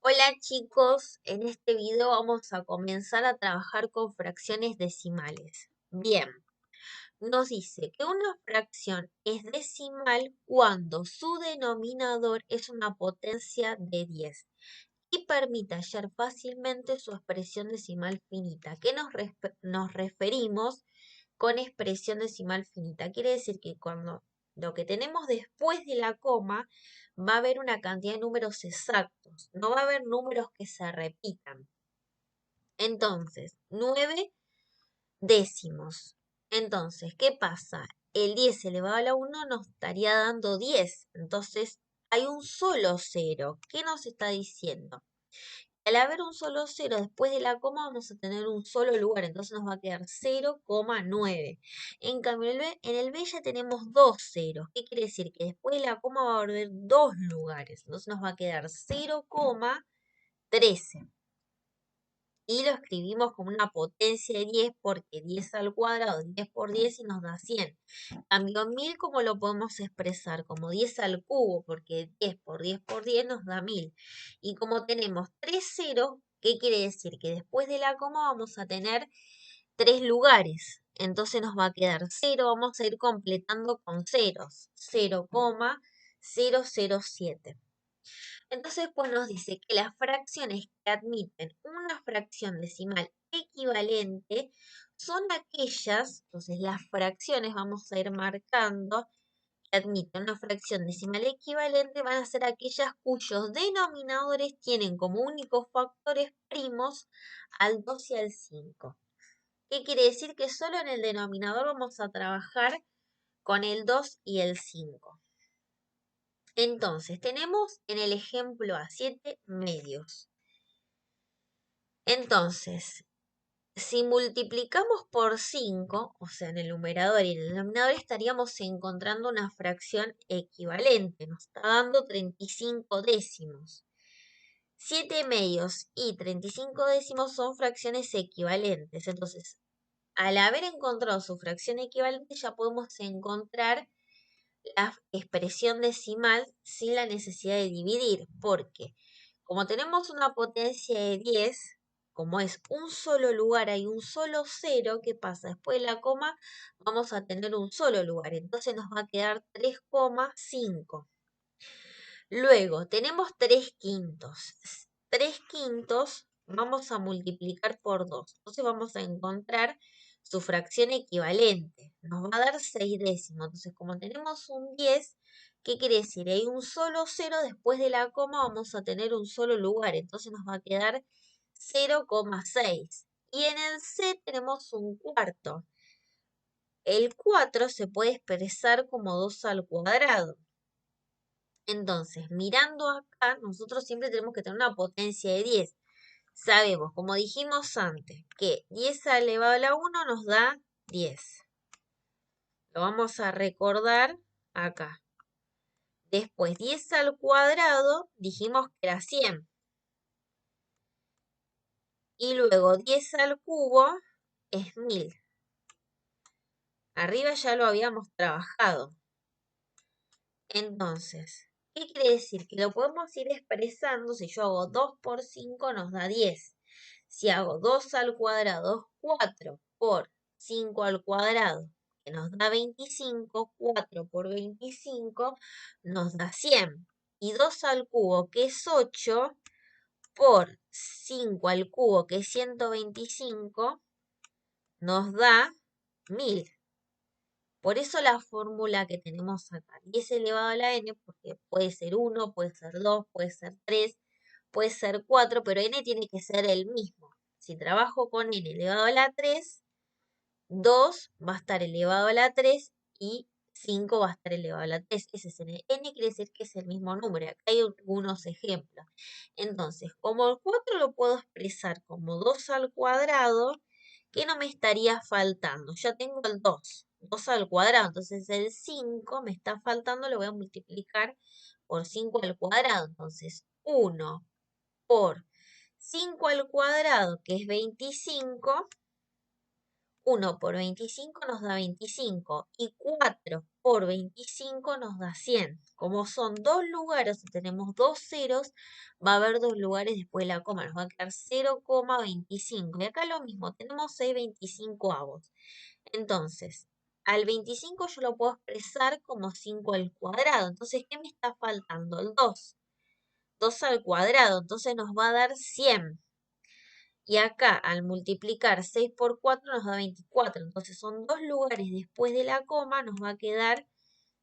Hola chicos, en este video vamos a comenzar a trabajar con fracciones decimales. Bien, nos dice que una fracción es decimal cuando su denominador es una potencia de 10 y permite hallar fácilmente su expresión decimal finita. ¿Qué nos referimos con expresión decimal finita? Quiere decir que cuando lo que tenemos después de la coma va a haber una cantidad de números exactos, no va a haber números que se repitan. Entonces, 9 décimos. Entonces, ¿qué pasa? El 10 elevado a la 1 nos estaría dando 10. Entonces, hay un solo cero. ¿Qué nos está diciendo? Al haber un solo cero después de la coma vamos a tener un solo lugar, entonces nos va a quedar 0,9. En cambio, en el B ya tenemos dos ceros. ¿Qué quiere decir? Que después de la coma va a haber dos lugares, entonces nos va a quedar 0,13. Y lo escribimos como una potencia de 10 porque 10 al cuadrado, 10 por 10 y nos da 100. Cambio 1000, ¿cómo lo podemos expresar? Como 10 al cubo, porque 10 por 10 por 10 nos da 1000. Y como tenemos 3 ceros, ¿qué quiere decir? Que después de la coma vamos a tener 3 lugares. Entonces nos va a quedar 0, vamos a ir completando con ceros. 0,007. Entonces, pues nos dice que las fracciones que admiten una fracción decimal equivalente son aquellas, entonces las fracciones vamos a ir marcando que admiten una fracción decimal equivalente van a ser aquellas cuyos denominadores tienen como únicos factores primos al 2 y al 5. ¿Qué quiere decir? Que solo en el denominador vamos a trabajar con el 2 y el 5. Entonces, tenemos en el ejemplo A 7 medios. Entonces, si multiplicamos por 5, o sea, en el numerador y en el denominador, estaríamos encontrando una fracción equivalente. Nos está dando 35 décimos. 7 medios y 35 décimos son fracciones equivalentes. Entonces, al haber encontrado su fracción equivalente, ya podemos encontrar la expresión decimal sin la necesidad de dividir, porque como tenemos una potencia de 10, como es un solo lugar, hay un solo cero, ¿qué pasa? Después de la coma vamos a tener un solo lugar, entonces nos va a quedar 3,5. Luego tenemos 3 quintos. 3 quintos vamos a multiplicar por 2. Entonces vamos a encontrar su fracción equivalente. Nos va a dar 6 décimos. Entonces como tenemos un 10, ¿qué quiere decir? Hay un solo cero después de la coma vamos a tener un solo lugar. Entonces nos va a quedar 0,6. Y en el C tenemos un cuarto. El 4 se puede expresar como 2 al cuadrado. Entonces, mirando acá, nosotros siempre tenemos que tener una potencia de 10. Sabemos, como dijimos antes, que 10 elevado a la 1 nos da 10. Lo vamos a recordar acá. Después, 10 al cuadrado, dijimos que era 100. Y luego 10 al cubo es 1000. Arriba ya lo habíamos trabajado. Entonces, ¿qué quiere decir? Que lo podemos ir expresando. Si yo hago 2 por 5 nos da 10. Si hago 2 al cuadrado, 4 por 5 al cuadrado, que nos da 25, 4 por 25 nos da 100. Y 2 al cubo, que es 8, por 5 al cubo, que es 125, nos da 1000. Por eso la fórmula que tenemos acá, 10 elevado a la n, porque puede ser 1, puede ser 2, puede ser 3, puede ser 4, pero n tiene que ser el mismo. Si trabajo con n elevado a la 3, 2 va a estar elevado a la 3 y 5 va a estar elevado a la 3. Ese es n. N quiere decir que es el mismo número. Acá hay algunos ejemplos. Entonces, como el 4 lo puedo expresar como 2 al cuadrado, ¿qué no me estaría faltando? Ya tengo el 2. 2 al cuadrado. Entonces el 5 me está faltando, lo voy a multiplicar por 5 al cuadrado. Entonces 1 por 5 al cuadrado, que es 25, 1 por 25 nos da 25 y 4 por 25 nos da 100. Como son dos lugares y tenemos dos ceros, va a haber dos lugares después de la coma, nos va a quedar 0,25. Y acá lo mismo, tenemos 6/25. Entonces, al 25 yo lo puedo expresar como 5 al cuadrado. Entonces, ¿qué me está faltando? El 2. 2 al cuadrado, entonces nos va a dar 100. Y acá, al multiplicar 6 por 4 nos da 24. Entonces son dos lugares después de la coma, nos va a quedar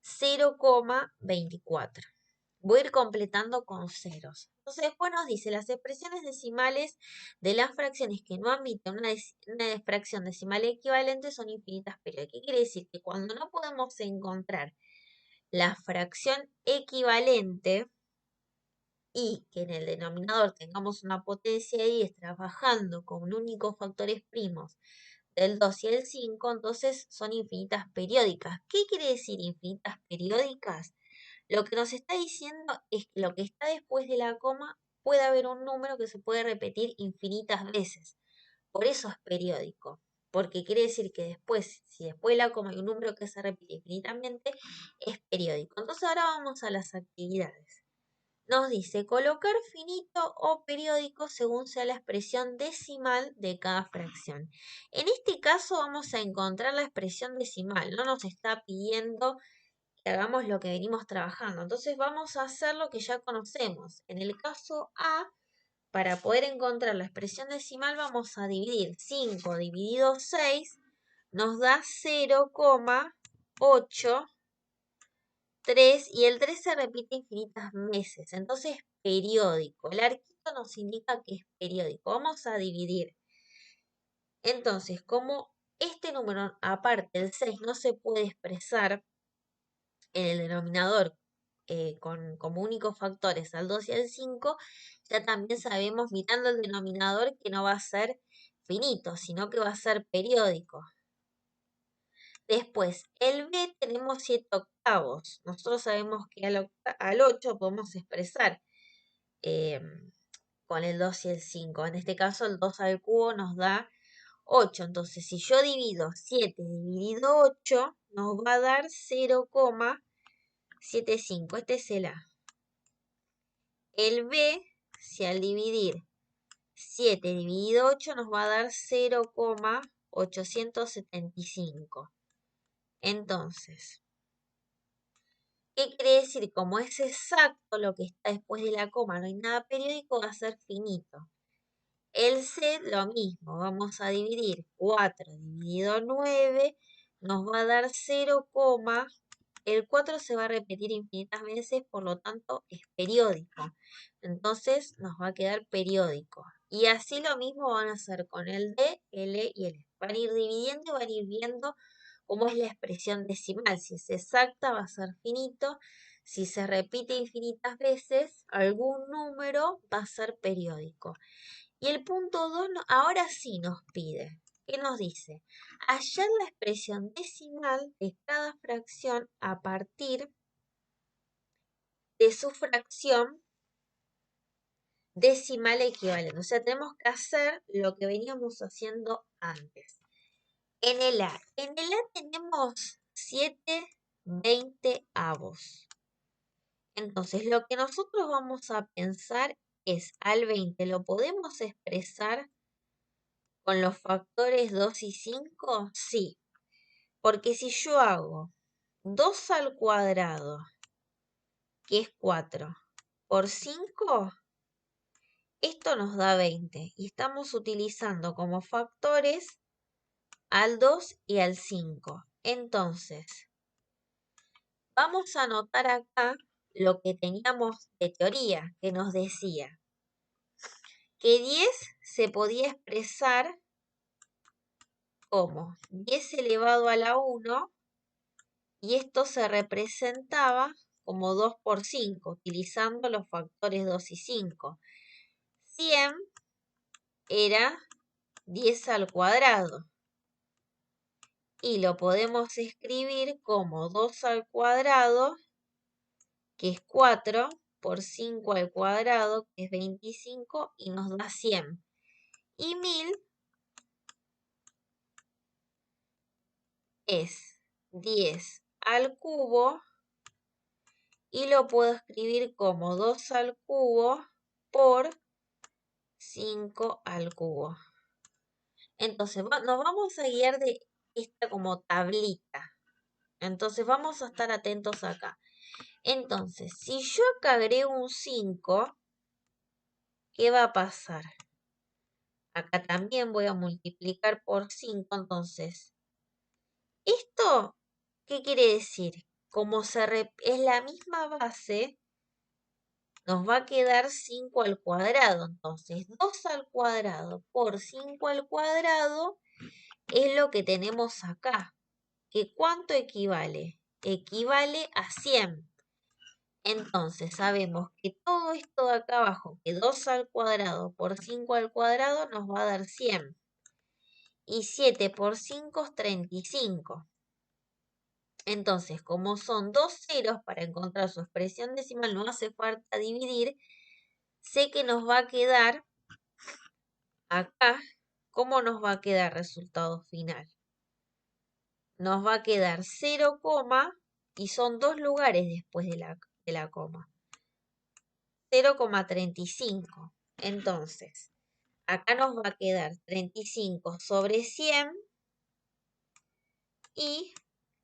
0,24. Voy a ir completando con ceros. Entonces después nos dice, las expresiones decimales de las fracciones que no admiten una fracción decimal equivalente son infinitas periódicas. ¿Qué quiere decir? Que cuando no podemos encontrar la fracción equivalente, y que en el denominador tengamos una potencia de 10 trabajando con únicos factores primos del 2 y el 5, entonces son infinitas periódicas. ¿Qué quiere decir infinitas periódicas? Lo que nos está diciendo es que lo que está después de la coma puede haber un número que se puede repetir infinitas veces. Por eso es periódico. Porque quiere decir que después, si después de la coma hay un número que se repite infinitamente, es periódico. Entonces ahora vamos a las actividades. Nos dice colocar finito o periódico según sea la expresión decimal de cada fracción. En este caso vamos a encontrar la expresión decimal, no nos está pidiendo que hagamos lo que venimos trabajando. Entonces vamos a hacer lo que ya conocemos. En el caso A, para poder encontrar la expresión decimal vamos a dividir 5 dividido 6, nos da 0,8. 3 y el 3 se repite infinitas veces, entonces periódico. El arquito nos indica que es periódico. Vamos a dividir. Entonces, como este número, aparte el 6, no se puede expresar en el denominador como únicos factores al 2 y al 5, ya también sabemos mirando el denominador que no va a ser finito, sino que va a ser periódico. Después, el B tenemos 7 octavos. Nosotros sabemos que al 8 podemos expresar con el 2 y el 5. En este caso, el 2 al cubo nos da 8. Entonces, si yo divido 7 dividido 8, nos va a dar 0,75. Este es el A. El B, si al dividir 7 dividido 8, nos va a dar 0,875. Entonces, ¿qué quiere decir? Como es exacto lo que está después de la coma, no hay nada periódico, va a ser finito. El C, lo mismo, vamos a dividir 4 dividido 9, nos va a dar 0, el 4 se va a repetir infinitas veces, por lo tanto es periódico. Entonces nos va a quedar periódico. Y así lo mismo van a hacer con el D, L y el E. Van a ir dividiendo y van a ir viendo cómo es la expresión decimal. Si es exacta va a ser finito. Si se repite infinitas veces, algún número va a ser periódico. Y el punto 2 ahora sí nos pide. ¿Qué nos dice? Hallar la expresión decimal de cada fracción a partir de su fracción decimal equivalente. O sea, tenemos que hacer lo que veníamos haciendo antes. En el A tenemos 7/20. Entonces, lo que nosotros vamos a pensar es al 20, ¿lo podemos expresar con los factores 2 y 5? Sí, porque si yo hago 2 al cuadrado, que es 4, por 5, esto nos da 20. Y estamos utilizando como factores al 2 y al 5. Entonces, vamos a anotar acá lo que teníamos de teoría, que nos decía que 10 se podía expresar como 10 elevado a la 1 y esto se representaba como 2 por 5, utilizando los factores 2 y 5. 100 era 10 al cuadrado y lo podemos escribir como 2 al cuadrado, que es 4, por 5 al cuadrado, que es 25, y nos da 100. Y 1000 es 10 al cubo y lo puedo escribir como 2 al cubo por 5 al cubo. Entonces nos vamos a guiar de esta como tablita. Entonces vamos a estar atentos acá. Entonces, si yo acá agrego un 5, ¿qué va a pasar? Acá también voy a multiplicar por 5, entonces, ¿esto qué quiere decir? Como es la misma base, nos va a quedar 5 al cuadrado. Entonces, 2 al cuadrado por 5 al cuadrado es lo que tenemos acá. ¿Que cuánto equivale? Equivale a 100. Entonces, sabemos que todo esto de acá abajo, que 2 al cuadrado por 5 al cuadrado, nos va a dar 100. Y 7 por 5 es 35. Entonces, como son dos ceros, para encontrar su expresión decimal no hace falta dividir, sé que nos va a quedar acá, ¿cómo nos va a quedar resultado final? Nos va a quedar 0, y son dos lugares después de la coma. 0,35. Entonces, acá nos va a quedar 35 sobre 100 y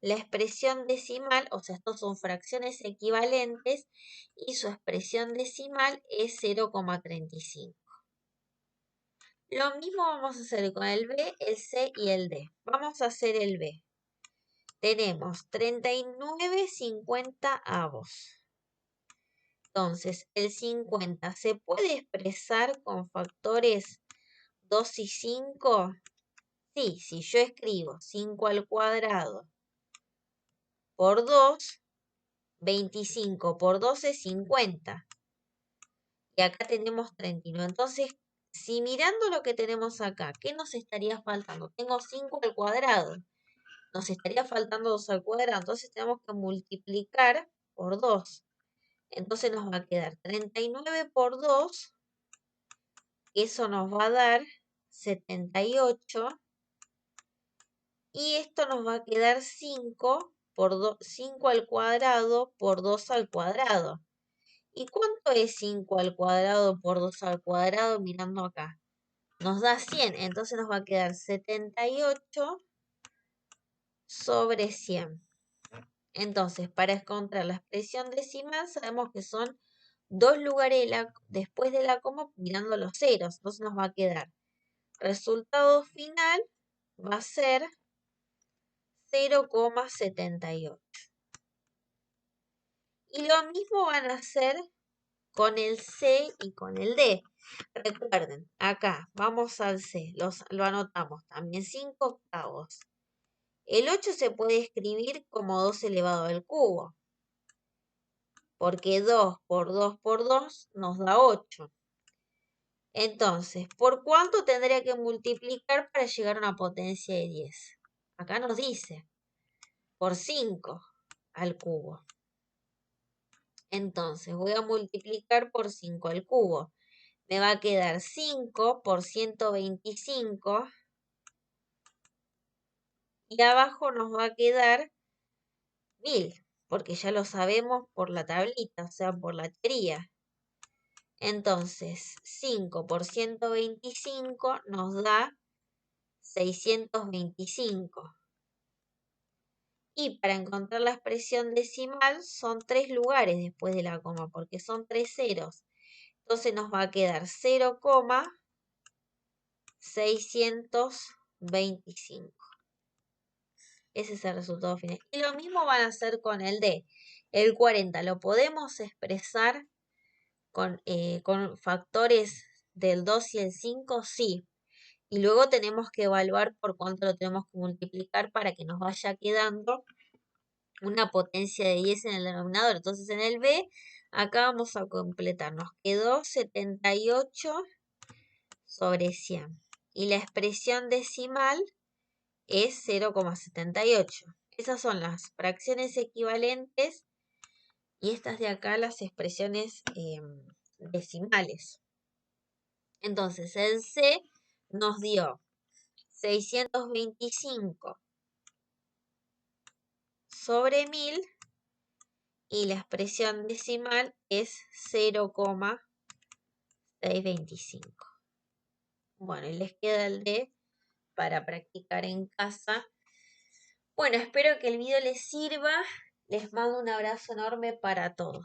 la expresión decimal, o sea, estos son fracciones equivalentes y su expresión decimal es 0,35. Lo mismo vamos a hacer con el B, el C y el D. Vamos a hacer el B. Tenemos 39,50 avos. Entonces, el 50 se puede expresar con factores 2 y 5. Sí, si yo escribo 5 al cuadrado por 2, 25 por 2 es 50. Y acá tenemos 39. Entonces, si mirando lo que tenemos acá, ¿qué nos estaría faltando? Tengo 5 al cuadrado. Nos estaría faltando 2 al cuadrado. Entonces, tenemos que multiplicar por 2. Entonces, nos va a quedar 39 por 2. Eso nos va a dar 78. Y esto nos va a quedar 5 por 5 al cuadrado por 2 al cuadrado. ¿Y cuánto es 5 al cuadrado por 2 al cuadrado? Mirando acá. Nos da 100, entonces nos va a quedar 78 sobre 100. Entonces, para encontrar la expresión decimal, sabemos que son dos lugares después de la coma mirando los ceros. Entonces nos va a quedar. Resultado final va a ser 0,78. Y lo mismo van a hacer con el C y con el D. Recuerden, acá vamos al C, lo anotamos también 5 octavos. El 8 se puede escribir como 2 elevado al cubo, porque 2 por 2 por 2 nos da 8. Entonces, ¿por cuánto tendría que multiplicar para llegar a una potencia de 10? Acá nos dice, por 5 al cubo. Entonces, voy a multiplicar por 5 al cubo. Me va a quedar 5 por 125. Y abajo nos va a quedar 1000, porque ya lo sabemos por la tablita, o sea, por la teoría. Entonces, 5 por 125 nos da 625. Y para encontrar la expresión decimal son 3 lugares después de la coma, porque son 3 ceros. Entonces nos va a quedar 0,625. Ese es el resultado final. Y lo mismo van a hacer con el D. El 40 lo podemos expresar con factores del 2 y el 5, sí. Y luego tenemos que evaluar por cuánto lo tenemos que multiplicar para que nos vaya quedando una potencia de 10 en el denominador. Entonces en el B, acá vamos a completar. Nos quedó 78 sobre 100. Y la expresión decimal es 0,78. Esas son las fracciones equivalentes y estas de acá las expresiones decimales. Entonces el C nos dio 625 sobre 1000 y la expresión decimal es 0,625. Bueno, y les queda el D para practicar en casa. Bueno, espero que el video les sirva. Les mando un abrazo enorme para todos.